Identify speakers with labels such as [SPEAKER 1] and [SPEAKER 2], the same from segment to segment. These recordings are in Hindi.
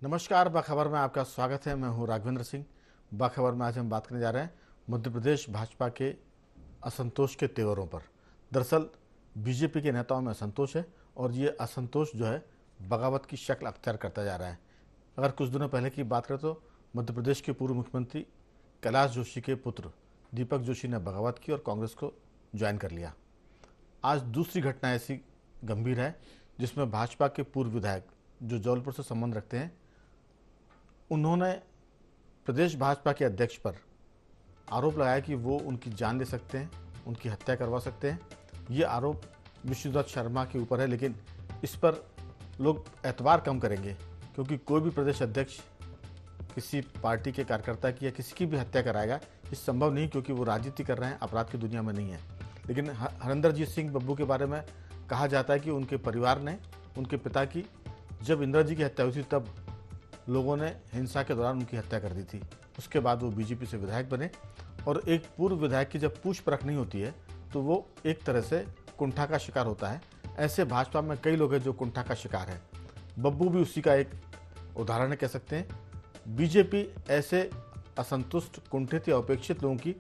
[SPEAKER 1] नमस्कार, बाखबर में आपका स्वागत है। मैं हूं राघवेंद्र सिंह। बाखबर में आज हम बात करने जा रहे हैं मध्य प्रदेश भाजपा के असंतोष के तेवरों पर। दरअसल बीजेपी के नेताओं में असंतोष है और ये असंतोष जो है बगावत की शक्ल अख्तियार करता जा रहा है। अगर कुछ दिनों पहले की बात करें तो मध्य प्रदेश के पूर्व मुख्यमंत्री कैलाश जोशी के पुत्र दीपक जोशी ने बगावत की और कांग्रेस को ज्वाइन कर लिया। आज दूसरी घटना ऐसी गंभीर है जिसमें भाजपा के पूर्व विधायक जो जबलपुर से संबंध रखते हैं, उन्होंने प्रदेश भाजपा के अध्यक्ष पर आरोप लगाया कि वो उनकी जान ले सकते हैं, उनकी हत्या करवा सकते हैं। ये आरोप विष्णुदत्त शर्मा के ऊपर है, लेकिन इस पर लोग एतबार कम करेंगे क्योंकि कोई भी प्रदेश अध्यक्ष किसी पार्टी के कार्यकर्ता की या किसी की भी हत्या कराएगा, ये संभव नहीं क्योंकि वो राजनीति कर रहे हैं, अपराध की दुनिया में नहीं है। लेकिन हरिंदरजीत सिंह बब्बू के बारे में कहा जाता है कि उनके परिवार ने उनके पिता की, जब इंदिरा जी की हत्या हुई थी तब लोगों ने हिंसा के दौरान उनकी हत्या कर दी थी। उसके बाद वो बीजेपी से विधायक बने और एक पूर्व विधायक की जब पूछ परख नहीं होती है तो वो एक तरह से कुंठा का शिकार होता है। ऐसे भाजपा में कई लोग हैं जो कुंठा का शिकार है। बब्बू भी उसी का एक उदाहरण कह सकते हैं। बीजेपी ऐसे असंतुष्ट, कुंठित या उपेक्षित लोगों की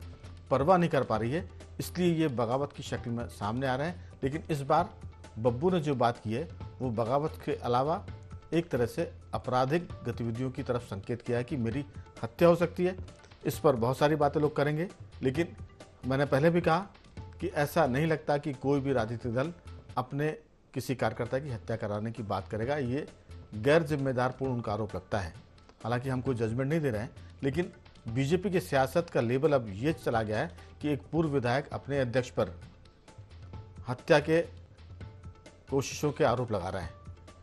[SPEAKER 1] परवाह नहीं कर पा रही है, इसलिए ये बगावत की शक्ल में सामने आ रहे हैं। लेकिन इस बार बब्बू ने जो बात की है वो बगावत के अलावा एक तरह से आपराधिक गतिविधियों की तरफ संकेत किया है कि मेरी हत्या हो सकती है। इस पर बहुत सारी बातें लोग करेंगे, लेकिन मैंने पहले भी कहा कि ऐसा नहीं लगता कि कोई भी राजनीतिक दल अपने किसी कार्यकर्ता की हत्या कराने की बात करेगा। ये गैर जिम्मेदारपूर्ण उनका आरोप लगता है। हालांकि हम कोई जजमेंट नहीं दे रहे हैं, लेकिन बीजेपी की सियासत का लेवल अब ये चला गया है कि एक पूर्व विधायक अपने अध्यक्ष पर हत्या के कोशिशों के आरोप लगा रहा है।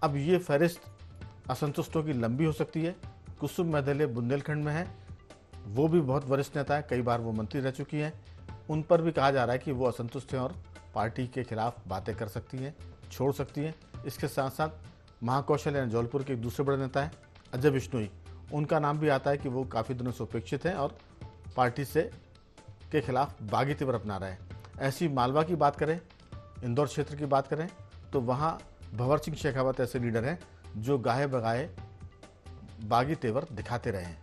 [SPEAKER 1] अब ये फहरिस्त असंतुष्टों की लंबी हो सकती है। कुसुम महदले बुंदेलखंड में है, वो भी बहुत वरिष्ठ नेता है, कई बार वो मंत्री रह चुकी हैं। उन पर भी कहा जा रहा है कि वो असंतुष्ट हैं और पार्टी के खिलाफ बातें कर सकती हैं, छोड़ सकती हैं। इसके साथ साथ महाकौशल यानी जबलपुर के एक दूसरे बड़े नेता हैं अजय बिश्नोई, उनका नाम भी आता है कि वो काफ़ी दिनों से उपेक्षित हैं और पार्टी से के खिलाफ बागी तेवर अपना रहे हैं। ऐसी मालवा की बात करें, इंदौर क्षेत्र की बात करें तो वहाँ भंवर सिंह शेखावत ऐसे लीडर हैं जो गाहे बगाए बागी तेवर दिखाते रहे हैं।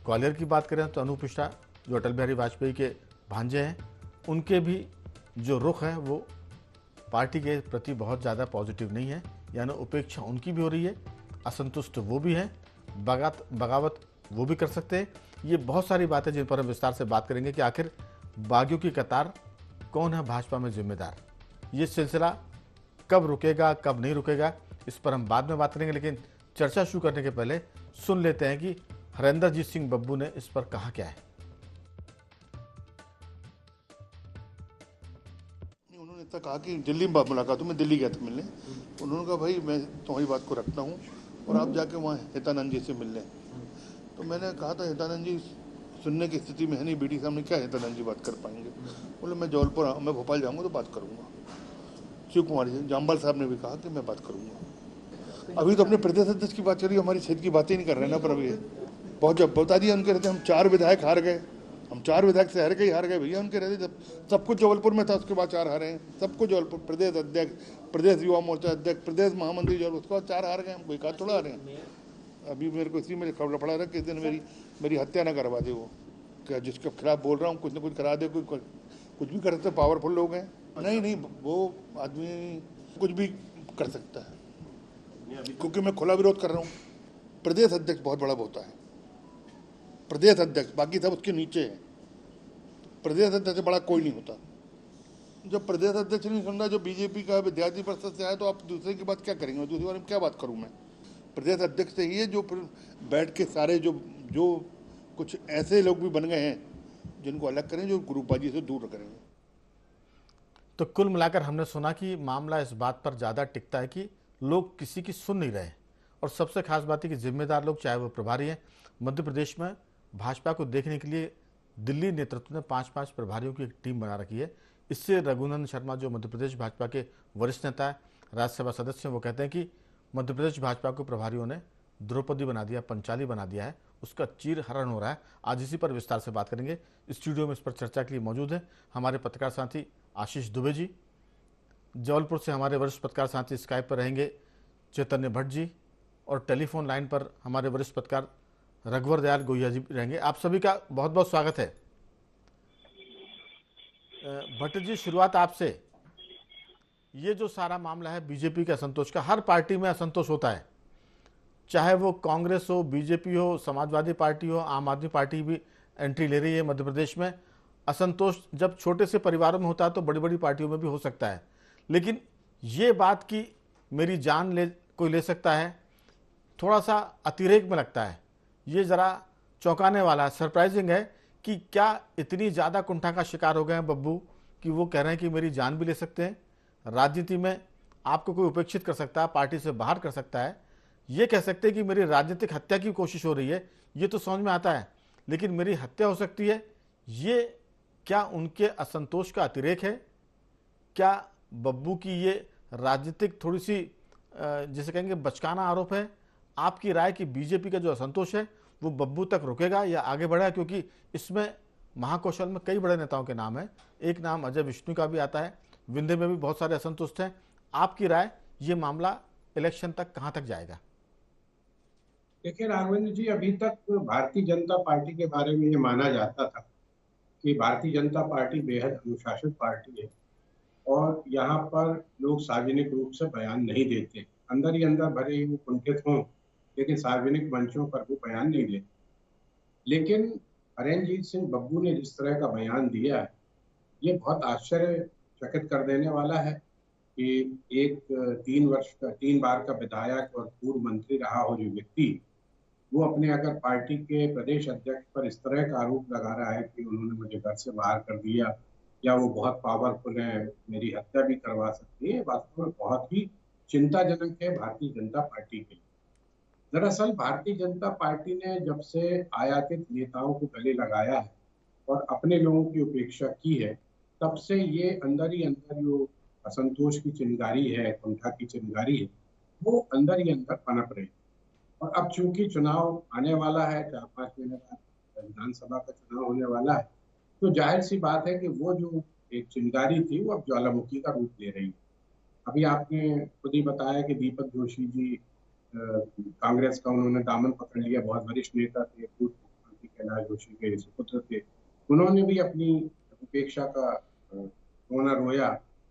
[SPEAKER 1] ग्वालियर की बात करें तो अनूप मिश्रा जो अटल बिहारी वाजपेयी के भांजे हैं, उनके भी जो रुख है वो पार्टी के प्रति बहुत ज़्यादा पॉजिटिव नहीं है, यानी उपेक्षा उनकी भी हो रही है, असंतुष्ट वो भी हैं, बगावत वो भी कर सकते हैं। ये बहुत सारी बातें जिन पर हम विस्तार से बात करेंगे कि आखिर बागियों की कतार कौन है भाजपा में जिम्मेदार, ये सिलसिला कब रुकेगा कब नहीं रुकेगा, इस पर हम बाद में बात करेंगे। लेकिन चर्चा शुरू करने के पहले सुन लेते हैं कि हरिंदरजीत सिंह बब्बू ने इस पर कहा क्या है।
[SPEAKER 2] उन्होंने तक कहा कि दिल्ली में मुलाकात हुई, मैं दिल्ली गया था मिलने। उन्होंने कहा भाई मैं तुम्हारी बात को रखता हूँ और आप जाके वहाँ हितानंद जी से मिल लें। तो मैंने कहा था हितानंद जी सुनने की स्थिति में है नहीं, बीडी सामने क्या हितानंद जी बात कर पाएंगे। बोले मैं भोपाल जाऊँगा तो बात करूँगा। शिव कुमार जी जाम्बाल साहब ने भी कहा कि मैं बात करूँगा। अभी तो अपने प्रदेश अध्यक्ष की बात करिए, हमारी क्षेत्र की बातें नहीं कर रहे ना। पर अभी बहुत जब बता दिया उनके रहते हम 4 विधायक हार गए, हम 4 विधायक से हार गए भैया उनके रहते। जब सब कुछ जबलपुर में था उसके बाद 4 हारे हैं, सब कुछ जबलपुर, प्रदेश अध्यक्ष, प्रदेश युवा मोर्चा अध्यक्ष, प्रदेश महामंत्री जबलपुर, उसके बाद 4 हार गए। हम कोई कहा थोड़ा हारे हैं। अभी मेरे को इसी में खबर पड़ा था कि इस दिन मेरी हत्या ना करवा दे, वो क्या जिसके खिलाफ बोल रहा हूँ कुछ ना कुछ करा दे। कुछ भी कर सकते, पावरफुल लोग हैं। नहीं, वो आदमी कुछ भी कर सकता है क्योंकि मैं खुला विरोध कर रहा हूँ। प्रदेश अध्यक्ष बहुत बड़ा होता है, प्रदेश अध्यक्ष, बाकी सब उसके नीचे है। प्रदेश अध्यक्ष से बड़ा कोई नहीं होता। जब प्रदेश अध्यक्ष नहीं सुन रहा, जो बीजेपी का विद्यार्थी परिषद से आया, तो आप दूसरे की बात क्या करेंगे? दूसरे बारे में क्या बात करूँ मैं? प्रदेश अध्यक्ष से ही है जो बैठ के सारे जो कुछ ऐसे लोग भी बन गए हैं जिनको अलग करें, जो ग्रुपबाजी से दूर करेंगे।
[SPEAKER 1] तो कुल मिलाकर हमने सुना कि मामला इस बात पर ज़्यादा टिकता है कि लोग किसी की सुन नहीं रहे और सबसे खास बात है कि जिम्मेदार लोग, चाहे वो प्रभारी हैं, मध्य प्रदेश में भाजपा को देखने के लिए दिल्ली नेतृत्व ने 5-5 प्रभारियों की एक टीम बना रखी है। इससे रघुनंदन शर्मा जो मध्य प्रदेश भाजपा के वरिष्ठ नेता है, राज्यसभा सदस्य हैं, वो कहते हैं कि मध्य प्रदेश भाजपा को प्रभारियों ने द्रौपदी बना दिया, पंचाली बना दिया है, उसका चीर हरण हो रहा है। आज इसी पर विस्तार से बात करेंगे। स्टूडियो में इस पर चर्चा के लिए मौजूद है हमारे पत्रकार साथी आशीष दुबे जी, जबलपुर से हमारे वरिष्ठ पत्रकार साथी स्काइप पर रहेंगे चैतन्य भट्ट जी, और टेलीफोन लाइन पर हमारे वरिष्ठ पत्रकार रघुवर दयाल गोहिया जी रहेंगे। आप सभी का बहुत बहुत स्वागत है। भट्ट जी, शुरुआत आपसे। ये जो सारा मामला है बीजेपी के असंतोष का, हर पार्टी में असंतोष होता है, चाहे वो कांग्रेस हो, बीजेपी हो, समाजवादी पार्टी हो, आम आदमी पार्टी भी एंट्री ले रही है मध्य प्रदेश में। असंतोष जब छोटे से परिवारों में होता है तो बड़ी बड़ी पार्टियों में भी हो सकता है, लेकिन ये बात कि मेरी जान कोई ले सकता है, थोड़ा सा अतिरेक में लगता है। ये ज़रा चौंकाने वाला, सरप्राइजिंग है कि क्या इतनी ज़्यादा कुंठा का शिकार हो गए हैं बब्बू कि वो कह रहे हैं कि मेरी जान भी ले सकते हैं। राजनीति में आपको कोई उपेक्षित कर सकता है, पार्टी से बाहर कर सकता है, ये कह सकते हैं कि मेरी राजनीतिक हत्या की कोशिश हो रही है, ये तो समझ में आता है, लेकिन मेरी हत्या हो सकती है। ये क्या उनके असंतोष का अतिरेक है? क्या बब्बू की ये राजनीतिक थोड़ी सी जिसे कहेंगे बचकाना आरोप है? आपकी राय कि बीजेपी का जो असंतोष है वो बब्बू तक रुकेगा या आगे बढ़ेगा? क्योंकि इसमें महाकौशल में कई बड़े नेताओं के नाम है, एक नाम अजय विष्णु का भी आता है, विंध्य में भी बहुत सारे असंतुष्ट हैं। आपकी राय, ये मामला इलेक्शन तक कहां तक जाएगा?
[SPEAKER 3] देखिए राघवेंद्र जी, अभी तक भारतीय जनता पार्टी के बारे में ये माना जाता था कि भारतीय जनता पार्टी बेहद अनुशासित पार्टी है और यहाँ पर लोग सार्वजनिक रूप से बयान नहीं देते, अंदर ही अंदर भरे ही वो कुंठित हों, लेकिन सार्वजनिक मंचों पर वो बयान नहीं देते। लेकिन हरेंद्रजीत सिंह बब्बू ने जिस तरह का बयान दिया है, ये बहुत आश्चर्यचकित कर देने वाला है कि एक 3 बार का विधायक और पूर्व मंत्री रहा हो जो व्यक्ति, वो अपने अगर पार्टी के प्रदेश अध्यक्ष पर इस तरह का आरोप लगा रहा है कि उन्होंने मुझे घर से बाहर कर दिया या वो बहुत पावरफुल है, मेरी हत्या भी करवा सकती है, वास्तव में बहुत ही चिंताजनक है भारतीय जनता पार्टी के लिए। दरअसल भारतीय जनता पार्टी ने जब से आयातित नेताओं को गले लगाया है और अपने लोगों की उपेक्षा की है, तब से ये अंदर ही अंदर जो असंतोष की चिंगारी है, कुंठा की चिंगारी है, वो अंदर ही अंदर पनप रही। और अब चूंकि चुनाव आने वाला है, 4-5 महीने बाद विधानसभा का चुनाव होने वाला है, तो जाहिर सी बात है कि वो जो एक चिंगारी थी वो अब ज्वालामुखी का रूप ले रही है। अभी आपने खुद ही बताया कि दीपक जोशी जी कांग्रेस का उन्होंने दामन पकड़ लिया, बहुत वरिष्ठ नेता थे, पूर्व मुख्यमंत्री कैलाश जोशी के सुपुत्र थे, उन्होंने भी अपनी उपेक्षा का रोना रोया।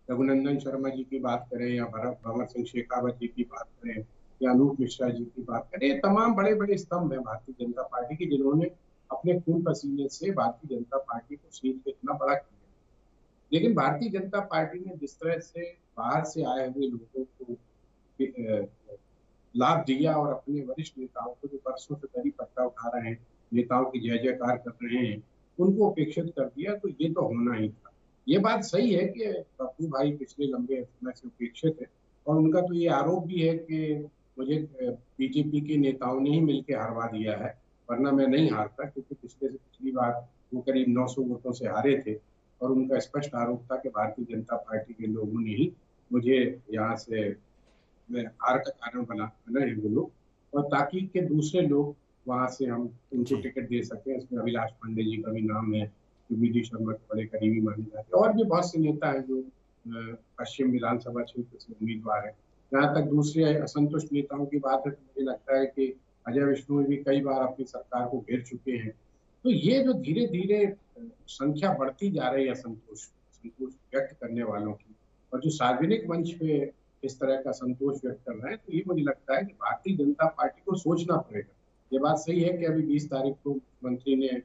[SPEAKER 3] रघुनंदन शर्मा जी की बात करें या भंवर सिंह शेखावत जी की बात करें या अनूप मिश्रा जी की बात करें, ये तमाम बड़े बड़े स्तंभ हैं भारतीय जनता पार्टी की, जिन्होंने अपने खून पसीने से भारतीय जनता पार्टी को सीट पे इतना बड़ा किया। लेकिन भारतीय जनता पार्टी ने जिस तरह से बाहर से आए हुए लोगों को लाभ दिया और अपने वरिष्ठ नेताओं को जो वर्षों से दरी पट्टा उठा रहे हैं, नेताओं की जय जयकार कर रहे हैं, उनको उपेक्षित कर दिया, तो ये तो होना ही था। ये बात सही है कि बब्बू भाई पिछले लंबे समय से उपेक्षित है और उनका तो ये आरोप भी है कि मुझे बीजेपी के नेताओं ने ही मिलकर हरवा दिया है, वरना मैं नहीं हारता, क्योंकि पिछली बार वो करीब 900 वोटों से हारे थे और उनका स्पष्ट आरोप था कि भारतीय जनता पार्टी के लोगों ने ही मुझे यहाँ से हार का कारण बना है वो लोग, और ताकि के दूसरे लोग वहां से हम उनको टिकट दे सकें। इसमें अभिलाष पांडे जी का भी नाम है, जो वी डी शर्मा के बड़े करीबी माने जाते हैं, और भी बहुत से नेता हैं जो पश्चिम विधानसभा क्षेत्र से उम्मीदवार है। जहाँ तक दूसरे असंतुष्ट नेताओं की बात है, तो मुझे लगता है कि अजय विष्णु भी कई बार अपनी सरकार को घेर चुके हैं। तो ये जो धीरे धीरे संख्या बढ़ती जा रही है संतोष व्यक्त करने वालों की, और जो सार्वजनिक मंच पे इस तरह का संतोष व्यक्त कर रहे हैं, तो ये मुझे लगता है कि भारतीय जनता पार्टी को सोचना पड़ेगा। ये बात सही है कि अभी 20 तारीख को मुख्यमंत्री ने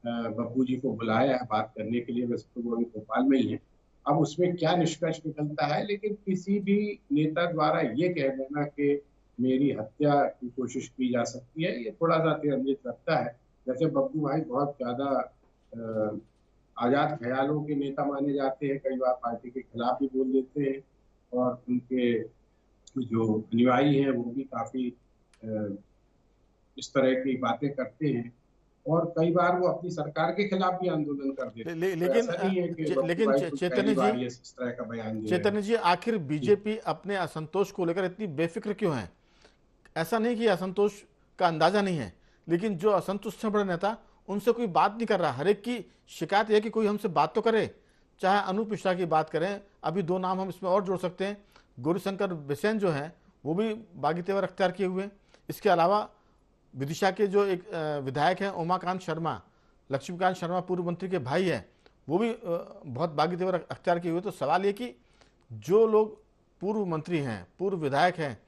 [SPEAKER 3] बब्बू जी को बुलाया है बात करने के लिए, वैसे तो वो अभी भोपाल में ही है। अब उसमें क्या निष्कर्ष निकलता है, लेकिन किसी भी नेता द्वारा ये कह देना कि मेरी हत्या की कोशिश की जा सकती है, ये थोड़ा सा अतिरंजित लगता है। जैसे बब्बू भाई बहुत ज्यादा आजाद ख्यालों के नेता माने जाते हैं, कई बार पार्टी के खिलाफ भी बोल देते हैं, और उनके जो अनुयायी हैं वो भी काफी इस तरह की बातें करते हैं, और कई बार वो अपनी सरकार के खिलाफ भी आंदोलन कर देते हैं।
[SPEAKER 1] लेकिन चैतन्य जी, आखिर बीजेपी अपने असंतोष को लेकर इतनी बेफिक्र क्यों है? ऐसा नहीं कि असंतोष का अंदाजा नहीं है, लेकिन जो असंतुष्ट है बड़े नेता, उनसे कोई बात नहीं कर रहा। हर एक की शिकायत है कि कोई हमसे बात तो करे। चाहे अनूप मिश्रा की बात करें, अभी 2 नाम हम इसमें और जोड़ सकते हैं, गौरीशंकर बिसेन जो हैं वो भी बागी तेवर अख्तियार किए हुए हैं, इसके अलावा विदिशा के जो एक विधायक हैं उमाकांत शर्मा, लक्ष्मीकांत शर्मा पूर्व मंत्री के भाई हैं, वो भी बहुत बागी तेवर अख्तियार किए हुए। तो सवाल ये कि जो लोग पूर्व मंत्री हैं, पूर्व विधायक हैं,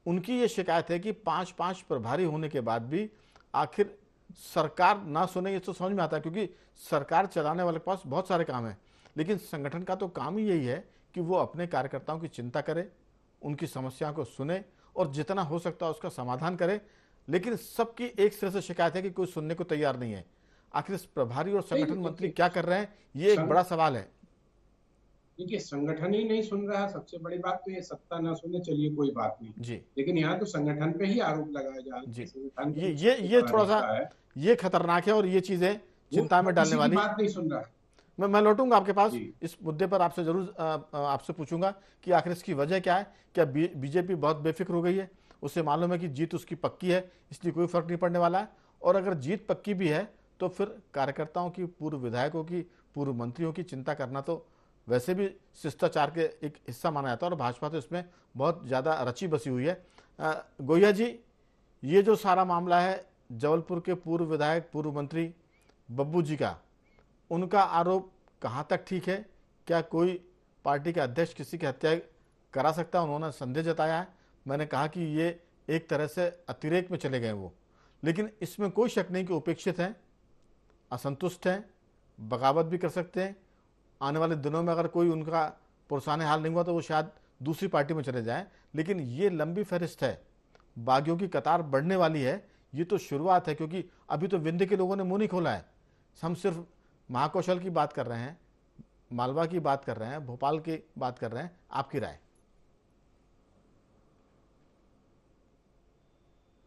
[SPEAKER 1] उनकी ये शिकायत है कि 5-5 प्रभारी होने के बाद भी आखिर सरकार ना सुने। ये तो समझ में आता है क्योंकि सरकार चलाने वाले के पास बहुत सारे काम हैं, लेकिन संगठन का तो काम ही यही है कि वो अपने कार्यकर्ताओं की चिंता करे, उनकी समस्याओं को सुने और जितना हो सकता है उसका समाधान करे। लेकिन सबकी एक सिरे से शिकायत है कि कोई सुनने को तैयार नहीं है। आखिर इस प्रभारी और संगठन मंत्री क्या कर रहे हैं, ये एक बड़ा सवाल है।
[SPEAKER 3] देखिए, संगठन ही नहीं सुन रहा। सबसे बड़ी बात तो ये सत्ता ना सुने, चलिए कोई बात नहीं
[SPEAKER 1] जी,
[SPEAKER 3] लेकिन यहाँ तो संगठन पे ही आरोप लगाया जा रहा है।
[SPEAKER 1] जी,
[SPEAKER 3] संगठन
[SPEAKER 1] ये थोड़ा सा ये खतरनाक है और ये चीजें चिंता में डालने वाली।
[SPEAKER 3] बात नहीं सुन रहा।
[SPEAKER 1] मैं लौटूंगा आपके पास,
[SPEAKER 3] जी।
[SPEAKER 1] इस मुद्दे पर आपसे जरूर आपसे पूछूंगा कि आखिर इसकी वजह क्या है। क्या बीजेपी बहुत बेफिक्र हो गई है? उससे मालूम है कि जीत उसकी पक्की है, इसलिए कोई फर्क नहीं पड़ने वाला है। और अगर जीत पक्की भी है तो फिर कार्यकर्ताओं की, पूर्व विधायकों की, पूर्व मंत्रियों की चिंता करना तो वैसे भी शिष्टाचार के एक हिस्सा माना जाता है और भाजपा तो इसमें बहुत ज़्यादा रची बसी हुई है। गोहिया जी, ये जो सारा मामला है जबलपुर के पूर्व विधायक, पूर्व मंत्री बब्बू जी का, उनका आरोप कहाँ तक ठीक है? क्या कोई पार्टी के अध्यक्ष किसी की हत्या करा सकता है? उन्होंने संदेह जताया है। मैंने कहा कि ये एक तरह से अतिरेक में चले गए वो, लेकिन इसमें कोई शक नहीं कि उपेक्षित हैं, असंतुष्ट हैं, बगावत भी कर सकते हैं। आने वाले दिनों में अगर कोई उनका पुरसाने हाल नहीं हुआ तो वो शायद दूसरी पार्टी में चले जाएं। लेकिन ये लंबी फहरिस्त है, बागियों की कतार बढ़ने वाली है। ये तो शुरुआत है, क्योंकि अभी तो विंध्य के लोगों ने मुंह नहीं खोला है। हम सिर्फ महाकौशल की बात कर रहे हैं, मालवा की बात कर रहे हैं, भोपाल की बात कर रहे हैं। आपकी राय?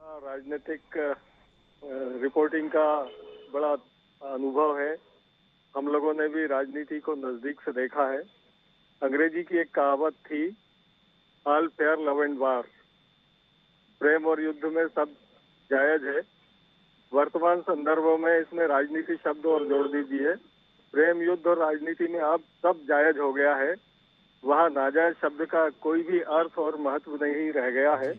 [SPEAKER 4] राजनीतिक रिपोर्टिंग का बड़ा अनुभव है। हम लोगों ने भी राजनीति को नजदीक से देखा है। अंग्रेजी की एक कहावत थी, all fair love and war, प्रेम और युद्ध में सब जायज है। वर्तमान संदर्भों में इसमें राजनीति शब्द और जोड़ दीजिए। प्रेम, युद्ध और राजनीति में अब सब जायज हो गया है। वहाँ नाजायज शब्द का कोई भी अर्थ और महत्व नहीं रह गया है।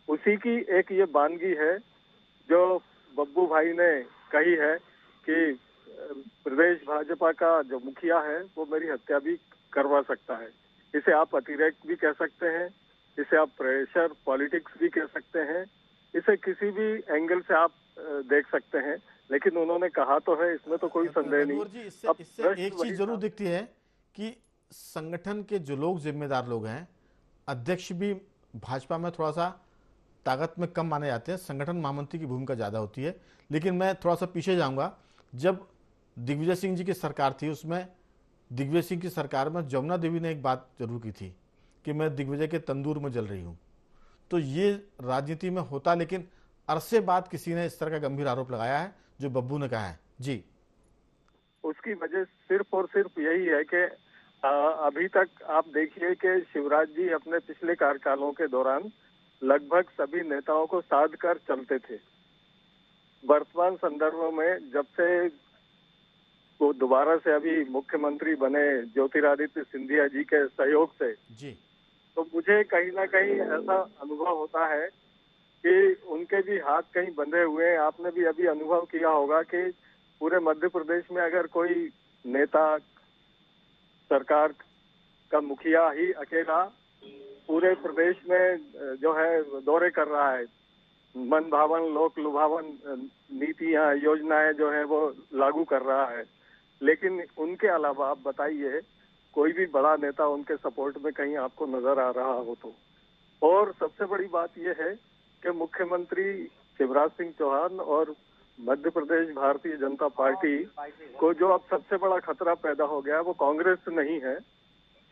[SPEAKER 4] उसी की एक ये बानगी है जो बब्बू भाई ने कही है कि प्रदेश भाजपा का जो मुखिया है वो मेरी हत्या भी करवा सकता है। इसे आप अतिरेक भी कह सकते हैं, इसे आप प्रेशर पॉलिटिक्स भी कह सकते हैं, इसे किसी भी एंगल से आप देख सकते हैं, लेकिन उन्होंने कहा तो है, इसमें तो कोई संदेह नहीं।
[SPEAKER 1] इससे एक चीज जरूर दिखती है कि संगठन के जो लोग जिम्मेदार लोग हैं, अध्यक्ष भी भाजपा में थोड़ा सा ताकत में कम माने जाते हैं, संगठन महामंत्री की भूमिका ज़्यादा होती है। लेकिन मैं थोड़ा सा पीछे जाऊंगा। जब दिग्विजय सिंह जी की सरकार थी, उसमें दिग्विजय सिंह की सरकार में जमुना देवी ने एक बात जरूर की थी कि मैं दिग्विजय के तंदूर में जल रही हूँ। तो ये राजनीति में होता, लेकिन अरसे बाद किसी ने इस तरह का गंभीर आरोप लगाया है जो बब्बू ने कहा है। जी,
[SPEAKER 4] उसकी वजह सिर्फ और सिर्फ यही है कि अभी तक आप देखिए कि शिवराज जी अपने पिछले कार्यकालों के दौरान लगभग सभी नेताओं को साध कर चलते थे। वर्तमान संदर्भ में जब से वो दोबारा से अभी मुख्यमंत्री बने ज्योतिरादित्य सिंधिया जी के सहयोग से
[SPEAKER 1] जी,
[SPEAKER 4] तो मुझे कहीं ना कहीं ऐसा अनुभव होता है कि उनके भी हाथ कहीं बंधे हुए हैं। आपने भी अभी अनुभव किया होगा कि पूरे मध्य प्रदेश में अगर कोई नेता, सरकार का मुखिया ही अकेला पूरे प्रदेश में जो है दौरे कर रहा है, मन भावन लोक लुभावन नीतियां, योजनाएं जो है वो लागू कर रहा है, लेकिन उनके अलावा आप बताइए कोई भी बड़ा नेता उनके सपोर्ट में कहीं आपको नजर आ रहा हो तो। और सबसे बड़ी बात यह है कि मुख्यमंत्री शिवराज सिंह चौहान और मध्य प्रदेश भारतीय जनता पार्टी को जो अब सबसे बड़ा खतरा पैदा हो गया वो कांग्रेस नहीं है,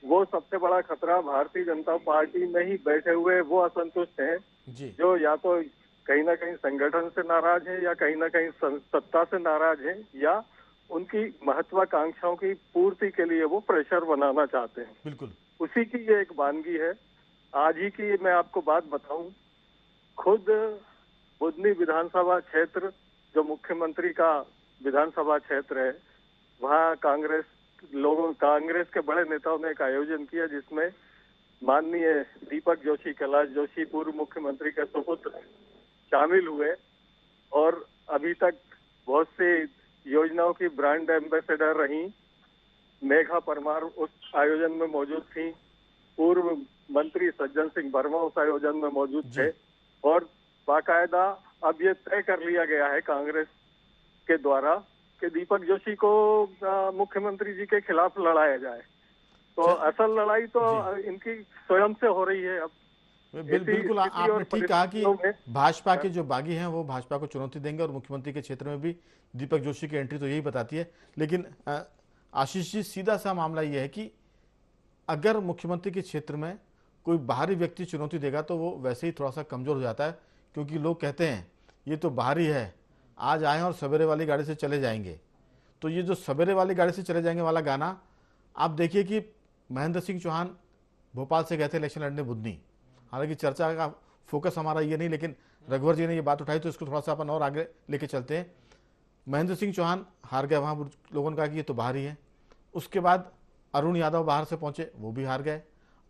[SPEAKER 4] वो सबसे बड़ा खतरा भारतीय जनता पार्टी में ही बैठे हुए वो असंतुष्ट हैं जो या तो कहीं ना कहीं संगठन से नाराज है या कहीं ना कहीं सत्ता से नाराज है या उनकी महत्वाकांक्षाओं की पूर्ति के लिए वो प्रेशर बनाना चाहते हैं।
[SPEAKER 1] बिल्कुल
[SPEAKER 4] उसी की ये एक वानगी है। आज ही की मैं आपको बात बताऊं, खुद बुधनी विधानसभा क्षेत्र जो मुख्यमंत्री का विधानसभा क्षेत्र है, वहाँ कांग्रेस के बड़े नेताओं ने एक आयोजन किया जिसमें माननीय दीपक जोशी, कैलाश जोशी पूर्व मुख्यमंत्री के सुपुत्र शामिल हुए और अभी तक बहुत सी योजनाओं की ब्रांड एम्बेसडर रही। मेघा परमार उस आयोजन में मौजूद थी, पूर्व मंत्री सज्जन सिंह वर्मा उस आयोजन में मौजूद थे और बाकायदा अब ये तय कर लिया गया है कांग्रेस के द्वारा कि दीपक जोशी को मुख्यमंत्री जी के खिलाफ लड़ाया जाए। तो असल लड़ाई तो इनकी स्वयं से हो रही है अब।
[SPEAKER 1] बिल्कुल आपने ठीक कहा कि भाजपा के जो बागी हैं वो भाजपा को चुनौती देंगे और मुख्यमंत्री के क्षेत्र में भी दीपक जोशी की एंट्री तो यही बताती है। लेकिन आशीष जी, सीधा सा मामला ये है कि अगर मुख्यमंत्री के क्षेत्र में कोई बाहरी व्यक्ति चुनौती देगा तो वो वैसे ही थोड़ा सा कमजोर हो जाता है, क्योंकि लोग कहते हैं ये तो बाहरी है, आज आए और सवेरे वाली गाड़ी से चले जाएंगे। तो ये जो सवेरे वाली गाड़ी से चले जाएंगे वाला गाना, आप देखिए कि महेंद्र सिंह चौहान भोपाल से गए थे इलेक्शन लड़ने बुधनी। हालांकि चर्चा का फोकस हमारा ये नहीं, लेकिन रघुवर जी ने ये बात उठाई तो इसको थोड़ा सा अपन और आगे लेके चलते हैं। महेंद्र सिंह चौहान हार गए, वहाँ लोगों ने कहा कि ये तो बाहर ही है। उसके बाद अरुण यादव बाहर से पहुंचे, वो भी हार गए।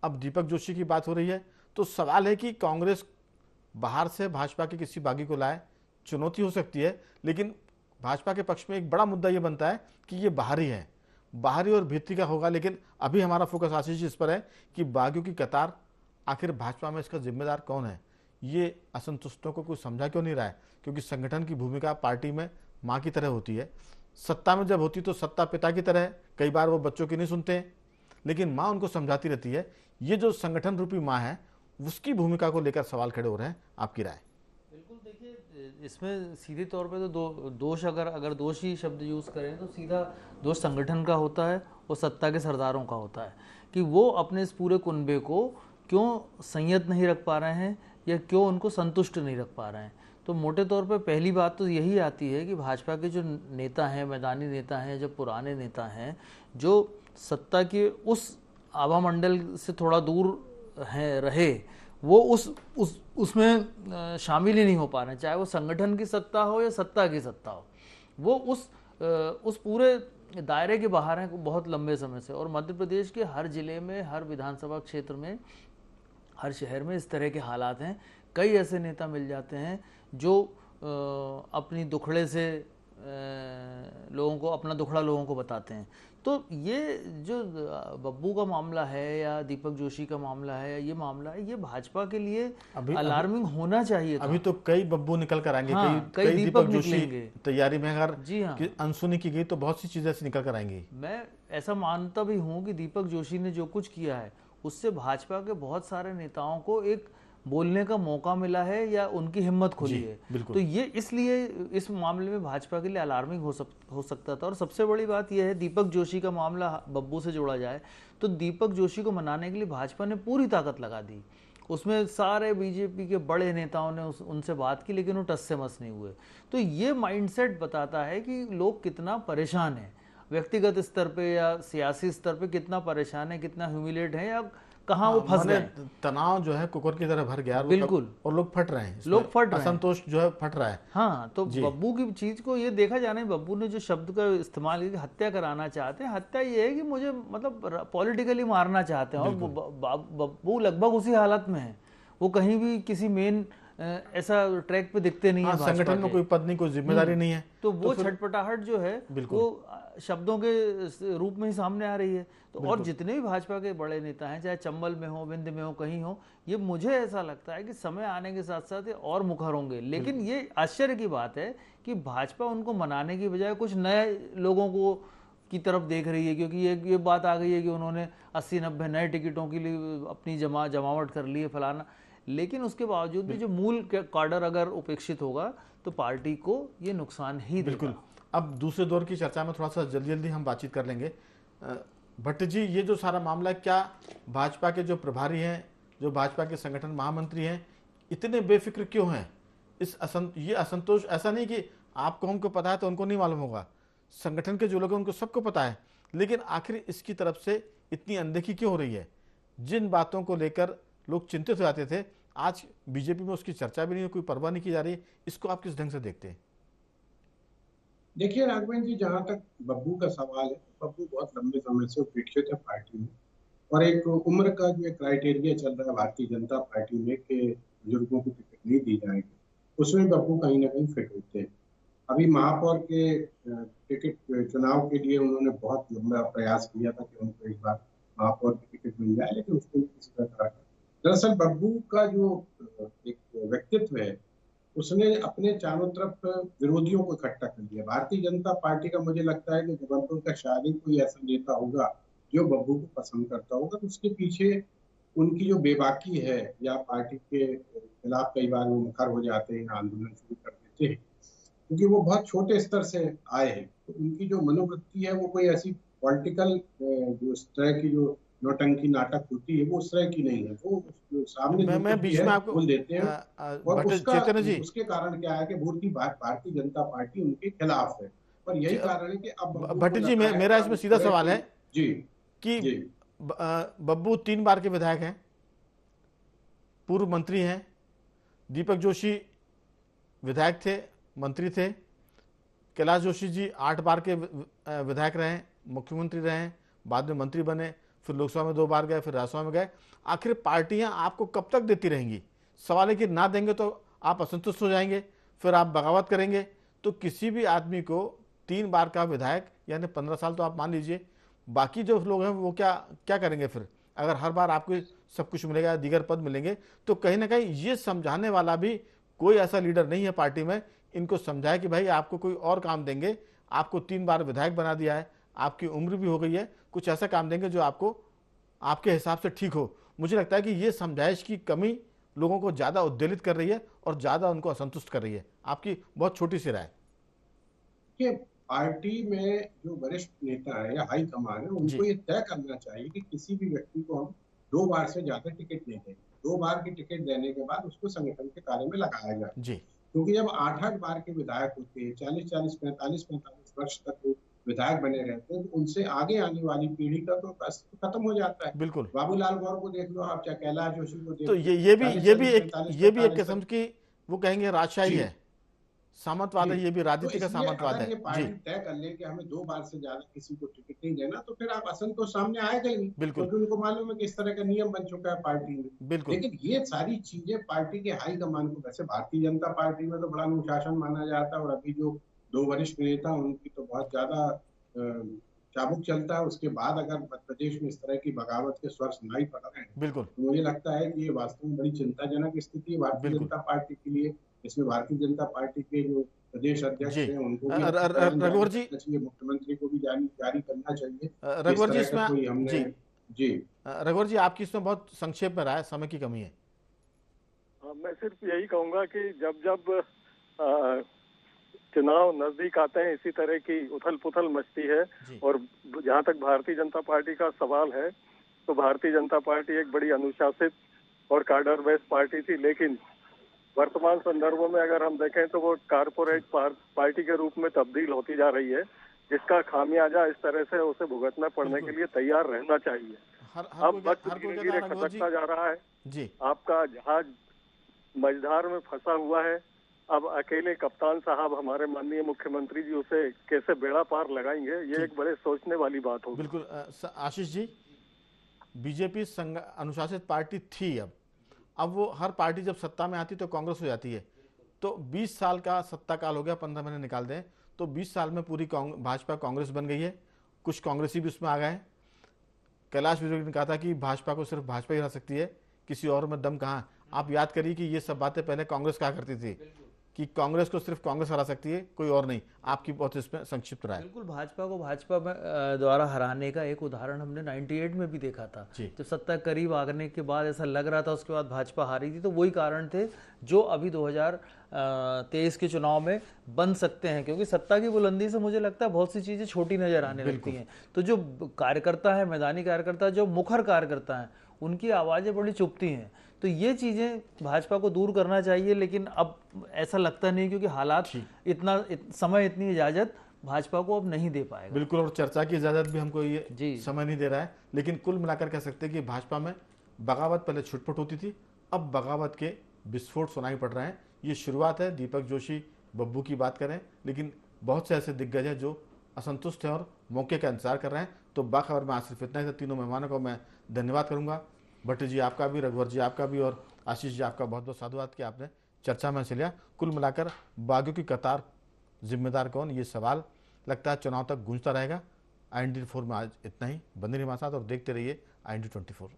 [SPEAKER 1] अब दीपक जोशी की बात हो रही है, तो सवाल है कि कांग्रेस बाहर से भाजपा के किसी बागी को लाए, चुनौती हो सकती है। लेकिन भाजपा के पक्ष में एक बड़ा मुद्दा ये बनता है कि ये बाहरी है, बाहरी और भीतरी का होगा। लेकिन अभी हमारा फोकस आशीष इस पर है कि बागियों की कतार, आखिर भाजपा में इसका जिम्मेदार कौन है? ये असंतुष्टों को कोई समझा क्यों नहीं रहा है? क्योंकि संगठन की भूमिका पार्टी में माँ की तरह होती है। सत्ता में जब होती तो सत्ता पिता की तरह है, कई बार वो बच्चों की नहीं सुनते हैं, लेकिन माँ उनको समझाती रहती है। ये जो संगठन रूपी माँ है, उसकी भूमिका को लेकर सवाल खड़े हो रहे हैं, आपकी राय?
[SPEAKER 5] बिल्कुल, देखिए इसमें सीधे तौर पे तो दोष अगर दोष ही शब्द यूज़ करें तो सीधा दोष संगठन का होता है और सत्ता के सरदारों का होता है कि वो अपने इस पूरे कुनबे को क्यों संयत नहीं रख पा रहे हैं या क्यों उनको संतुष्ट नहीं रख पा रहे हैं। तो मोटे तौर पे पहली बात तो यही आती है कि भाजपा के जो नेता हैं, मैदानी नेता हैं, जो पुराने नेता हैं, जो सत्ता के उस आभा मंडल से थोड़ा दूर हैं रहे, वो उसमें शामिल ही नहीं हो पा रहे हैं। चाहे वो संगठन की सत्ता हो या सत्ता की सत्ता हो, वो उस पूरे दायरे के बाहर हैं बहुत लंबे समय से। और मध्य प्रदेश के हर जिले में, हर विधानसभा क्षेत्र में, हर शहर में इस तरह के हालात हैं। कई ऐसे नेता मिल जाते हैं जो अपनी दुखड़े से लोगों को, अपना दुखड़ा लोगों को बताते हैं। तो ये जो बब्बू का मामला है या दीपक जोशी का मामला है या ये मामला है, ये भाजपा के लिए अलार्मिंग होना चाहिए था।
[SPEAKER 1] अभी तो कई बब्बू निकल कर आएंगे।
[SPEAKER 5] हाँ,
[SPEAKER 1] कई दीपक जोशी तैयारी में, अगर
[SPEAKER 5] जी हाँ,
[SPEAKER 1] अनसुनी की गई तो बहुत सी चीजें ऐसी निकल कर आएंगी।
[SPEAKER 5] मैं ऐसा मानता भी हूँ कि दीपक जोशी ने जो कुछ किया है उससे भाजपा के बहुत सारे नेताओं को एक बोलने का मौका मिला है या उनकी हिम्मत खुली है। तो ये इसलिए इस मामले में भाजपा के लिए अलार्मिंग हो सकता था। और सबसे बड़ी बात यह है, दीपक जोशी का मामला बब्बू से जोड़ा जाए तो दीपक जोशी को मनाने के लिए भाजपा ने पूरी ताकत लगा दी। उसमें सारे बीजेपी के बड़े नेताओं ने उनसे बात की, लेकिन वो टस से मस नहीं हुए। तो ये माइंडसेट बताता है कि लोग कितना परेशान हैं, व्यक्तिगत स्तर पे या सियासी स्तर पे कितना परेशान है, कितना ह्यूमिलेट है, या कहाँ वो फंस गए।
[SPEAKER 1] तनाव जो है कुकर की तरह भर गया।
[SPEAKER 5] बिल्कुल,
[SPEAKER 1] और लोग फट रहे हैं,
[SPEAKER 5] लोग फट रहे हैं,
[SPEAKER 1] असंतोष जो है फट रहा है।
[SPEAKER 5] हाँ, तो बब्बू की चीज को ये देखा जाना है, बब्बू ने जो शब्द का इस्तेमाल किया, हत्या कराना चाहते हैं। हत्या ये है कि मुझे मतलब पॉलिटिकली मारना चाहते हैं। और बब्बू लगभग उसी हालत में है, वो कहीं भी किसी मेन ऐसा ट्रैक पे दिखते नहीं है।
[SPEAKER 1] संगठन में कोई पद नहीं, कोई जिम्मेदारी नहीं है,
[SPEAKER 5] तो वो छटपटाहट जो है वो शब्दों के रूप में ही सामने आ रही है। तो और जितने भी भाजपा के बड़े नेता हैं, चाहे चंबल में हो, विंध्य में हो, कहीं हो, ये मुझे ऐसा लगता है कि समय आने के साथ साथ ये और मुखर होंगे। लेकिन ये आश्चर्य की बात है कि भाजपा उनको मनाने की बजाय कुछ नए लोगों को की तरफ देख रही है, क्योंकि ये बात आ गई है कि उन्होंने 80-90 नए टिकटों के लिए अपनी जमावट कर ली है, फलाना। लेकिन उसके बावजूद भी जो मूल कार्डर अगर उपेक्षित होगा तो पार्टी को ये नुकसान ही देगा।
[SPEAKER 1] बिल्कुल। अब दूसरे दौर की चर्चा में थोड़ा सा जल्दी हम बातचीत कर लेंगे। भट्ट जी, ये जो सारा मामला है, क्या भाजपा के जो प्रभारी हैं, जो भाजपा के संगठन महामंत्री हैं, इतने बेफिक्र क्यों हैं? ये असंतोष ऐसा नहीं कि आपको हमको पता है तो उनको नहीं मालूम होगा, संगठन के जो लोग हैं उनको सबको पता है, लेकिन आखिर इसकी तरफ से इतनी अनदेखी क्यों हो रही है? जिन बातों को लेकर लोग चिंतित हो जाते थे, आज बीजेपी में उसकी चर्चा भी नहीं है, कोई परवाह नहीं की जा रही। इसको आप किस ढंग से देखते हैं?
[SPEAKER 3] देखिए राघवेंद्र जी, जहाँ तक बब्बू का सवाल है, बब्बू बहुत लंबे समय से उपेक्षित है पार्टी में। और एक उम्र का जो एक क्राइटेरिया चल रहा है भारतीय जनता पार्टी में कि बुजुर्गों को टिकट नहीं दी जाएगी, उसमें बब्बू कहीं ना कहीं फिट होते हैं। अभी महापौर के टिकट चुनाव के लिए उन्होंने बहुत लंबा प्रयास किया था कि उनको इस बार महापौर की टिकट मिल जाए, लेकिन उसको किसी प्रकार दरअसल बब्बू का जो एक व्यक्तित्व है, उसने अपने चारों तरफ विरोधियों को इकट्ठा कर लिया। भारतीय जनता पार्टी का मुझे लगता है कि जबलपुर का शायद ही कोई ऐसा नेता होगा जो बब्बू को पसंद करता होगा। तो उसके पीछे उनकी जो बेबाकी है, या पार्टी के खिलाफ कई बार वो मुखर हो जाते हैं, आंदोलन शुरू कर देते हैं, क्योंकि वो बहुत छोटे स्तर से आए हैं। तो उनकी जो मनोवृत्ति है वो कोई ऐसी पॉलिटिकल जो इस तरह की जो नौटंकी नाटक होती है वो उस तरह की नहीं है। वो सामने जो
[SPEAKER 1] मैं
[SPEAKER 3] कुछ भी
[SPEAKER 1] बीच
[SPEAKER 3] है
[SPEAKER 1] में आपको
[SPEAKER 3] बोल देते हैं। और
[SPEAKER 1] भट्ट
[SPEAKER 3] उसका
[SPEAKER 1] चैतन्य जी,
[SPEAKER 3] उसके कारण क्या है कि भारतीय जनता पार्टी उनके खिलाफ है, और यही कारण है कि अब बब्बू
[SPEAKER 1] भट्ट
[SPEAKER 3] को
[SPEAKER 1] जी,
[SPEAKER 3] लग रहा है
[SPEAKER 1] मेरा
[SPEAKER 3] कि
[SPEAKER 1] इसमें
[SPEAKER 3] अब
[SPEAKER 1] सीधा
[SPEAKER 3] इस तरह
[SPEAKER 1] सवाल है
[SPEAKER 3] की- जी
[SPEAKER 1] कि
[SPEAKER 3] जी
[SPEAKER 1] बब्बू 3 बार के विधायक हैं, पूर्व मंत्री हैं, दीपक जोशी विधायक थे, मंत्री थे, कैलाश जोशी जी 8 बार के विधायक रहे, मुख्यमंत्री रहे, बाद में मंत्री बने, फिर लोकसभा में 2 बार गए, फिर राज्यसभा में गए। आखिर पार्टियां आपको कब तक देती रहेंगी? सवाल है कि ना देंगे तो आप असंतुष्ट हो जाएंगे, फिर आप बगावत करेंगे। तो किसी भी आदमी को 3 बार का विधायक यानी 15 साल तो आप मान लीजिए, बाकी जो लोग हैं वो क्या क्या करेंगे फिर? अगर हर बार आपको सब कुछ मिलेगा, दीगर पद मिलेंगे, तो कहीं ना कहीं ये समझाने वाला भी कोई ऐसा लीडर नहीं है पार्टी में, इनको समझाए कि भाई आपको कोई और काम देंगे, आपको 3 बार विधायक बना दिया है, आपकी उम्र भी हो गई है, कुछ ऐसा काम देंगे जो आपको आपके हिसाब से ठीक हो। मुझे लगता है कि ये समझाइश की कमी लोगों को ज़्यादा उद्वेलित कर रही है और ज़्यादा उनको असंतुष्ट कर रही है। आपकी बहुत छोटी सी राय।
[SPEAKER 3] कि पार्टी में जो वरिष्ठ नेता है या हाई कमान है,
[SPEAKER 1] जी।
[SPEAKER 3] उनको ये तय करना चाहिए कि किसी भी व्यक्ति को हम 2 बार से ज्यादा टिकट नहीं देंगे। 2 बार की टिकट देने के बाद उसको संगठन के कार्य में लगाया जाए।
[SPEAKER 1] जी,
[SPEAKER 3] क्योंकि जब 8-8 बार के विधायक होते हैं, 40-40, 45-45 वर्ष तक वो विधायक बने रहते हैं, तो उनसे आगे आने वाली पीढ़ी का तो अस्तित्व खत्म हो जाता है।
[SPEAKER 1] बिल्कुल।
[SPEAKER 3] बाबूलाल गौर को देख लो आप, चाहे कैलाश जोशी को देख
[SPEAKER 1] तो
[SPEAKER 3] लो,
[SPEAKER 1] ये भी
[SPEAKER 3] 40-40,
[SPEAKER 1] एक
[SPEAKER 3] 45-45
[SPEAKER 1] किस्म की, वो कहेंगे राजशाही
[SPEAKER 3] जी
[SPEAKER 1] है, सामंतवाद है,
[SPEAKER 3] जी।
[SPEAKER 1] ये भी
[SPEAKER 3] तो
[SPEAKER 1] राजनीति का
[SPEAKER 3] इसलिए
[SPEAKER 1] सामंतवाद
[SPEAKER 3] अगर
[SPEAKER 1] है।
[SPEAKER 3] ये
[SPEAKER 1] जी,
[SPEAKER 3] पार्टी तय कर ले कि हमें 2 बार से ज्यादा किसी को टिकट नहीं देना, तो फिर आप असंतोष सामने आएगा ही नहीं,
[SPEAKER 1] बिल्कुल
[SPEAKER 3] क्योंकि उनको मालूम है कि इस तरह का नियम बन चुका है पार्टी में।
[SPEAKER 1] बिल्कुल।
[SPEAKER 3] लेकिन ये सारी चीजें पार्टी के हाईकमान को, वैसे भारतीय जनता पार्टी में तो बड़ा अनुशासन माना जाता है, और अभी जो 2 वरिष्ठ नेता उनकी तो बहुत ज्यादा चाबुक चलता है। उसके बाद अगर मध्य प्रदेश में इस तरह की बगावत के स्वर सुनाई पड़ रहे हैं,
[SPEAKER 1] बिल्कुल
[SPEAKER 3] तो मुझे लगता है कि ये वास्तव में बड़ी चिंताजनक स्थिति है भारतीय
[SPEAKER 1] बिल्कुल।
[SPEAKER 3] जनता पार्टी के लिए। इसमें भारतीय जनता पार्टी के जो प्रदेश अध्यक्ष
[SPEAKER 1] जी,
[SPEAKER 3] हैं उनको भी अपना बयान जारी
[SPEAKER 1] रघुवर जी,
[SPEAKER 3] करना चाहिए, मुख्यमंत्री को भी जारी करना चाहिए कि इस
[SPEAKER 1] रघुवर जी
[SPEAKER 3] तरह का
[SPEAKER 1] इसमें,
[SPEAKER 3] कोई हमने
[SPEAKER 1] जी
[SPEAKER 3] जी
[SPEAKER 1] रघुवर जी, आपकी इसमें बहुत संक्षेप में राय, समय की कमी है।
[SPEAKER 4] मैं सिर्फ यही कहूंगा कि जब जब चुनाव नजदीक आते हैं इसी तरह की उथल पुथल मचती है।
[SPEAKER 1] जी।
[SPEAKER 4] और जहां तक भारतीय जनता पार्टी का सवाल है, तो भारतीय जनता पार्टी एक बड़ी अनुशासित और कार्डर बेस्ड पार्टी थी, लेकिन वर्तमान संदर्भों में अगर हम देखें तो वो कारपोरेट पार्टी के रूप में तब्दील होती जा रही है, जिसका खामियाजा इस तरह से उसे भुगतना पड़ने के लिए तैयार रहना चाहिए। अब वक्त धीरे धीरे खसकता जा रहा है।
[SPEAKER 1] जी,
[SPEAKER 4] आपका जहाज मझधार में फंसा हुआ है। अब अकेले कप्तान साहब हमारे माननीय मुख्यमंत्री जी उसे कैसे बेड़ा पार लगाएंगे, ये एक बड़े सोचने वाली बात होगी।
[SPEAKER 1] बिल्कुल। आशीष जी, बीजेपी अनुशासित पार्टी थी, अब वो हर पार्टी जब सत्ता में आती तो कांग्रेस हो जाती है। तो 20 साल का सत्ता काल हो गया, 15 महीने निकाल दें तो 20 साल में पूरी भाजपा कांग्रेस बन गई है। कुछ कांग्रेसी भी उसमें आ गए हैं। कैलाश विजयवर्गीय ने कहा था कि भाजपा को सिर्फ भाजपा ही हरा सकती है, किसी और में दम कहाँ। आप याद करिए कि ये सब बातें पहले कांग्रेस कहा करती थी कि कांग्रेस को सिर्फ कांग्रेस हरा सकती है, कोई और नहीं। आपकी बहुत इसमें संक्षिप्त राय।
[SPEAKER 5] बिल्कुल, भाजपा को भाजपा में द्वारा हराने का एक उदाहरण हमने 98 में भी देखा था।
[SPEAKER 1] जी।
[SPEAKER 5] जब सत्ता करीब आने के बाद ऐसा लग रहा था, उसके बाद भाजपा हारी थी, तो वही कारण थे जो अभी 2023 के चुनाव में बन सकते हैं, क्योंकि सत्ता की बुलंदी से मुझे लगता है बहुत सी चीज़ें छोटी नजर आने लगती हैं। तो जो कार्यकर्ता है, मैदानी कार्यकर्ता, जो मुखर कार्यकर्ता हैं, उनकी आवाज़ें बड़ी चुभती हैं। तो ये चीज़ें भाजपा को दूर करना चाहिए, लेकिन अब ऐसा लगता नहीं, क्योंकि हालात समय इतनी इजाज़त भाजपा को अब नहीं दे पाएगा।
[SPEAKER 1] बिल्कुल, और चर्चा की इजाज़त भी हमको ये
[SPEAKER 5] जी
[SPEAKER 1] समय नहीं दे रहा है। लेकिन कुल मिलाकर कह सकते हैं कि भाजपा में बगावत पहले छुटपुट होती थी, अब बगावत के विस्फोट सुनाई पड़ रहे हैं। ये शुरुआत है। दीपक जोशी, बब्बू की बात करें, लेकिन बहुत से ऐसे दिग्गज हैं जो असंतुष्ट हैं और मौके का इंतजार कर रहे हैं। तो बाखबर में आज सिर्फ इतना ही था। तीनों मेहमानों को मैं धन्यवाद करूंगा। भट्ट जी आपका भी, रघुवर जी आपका भी, और आशीष जी आपका बहुत बहुत साधुवाद कि आपने चर्चा में से लिया। कुल मिलाकर बागियों की कतार जिम्मेदार कौन, ये सवाल लगता है चुनाव तक गूंजता रहेगा। IND 4 में आज इतना ही। बंदे रहिए हमारे साथ और देखते रहिए IND 24।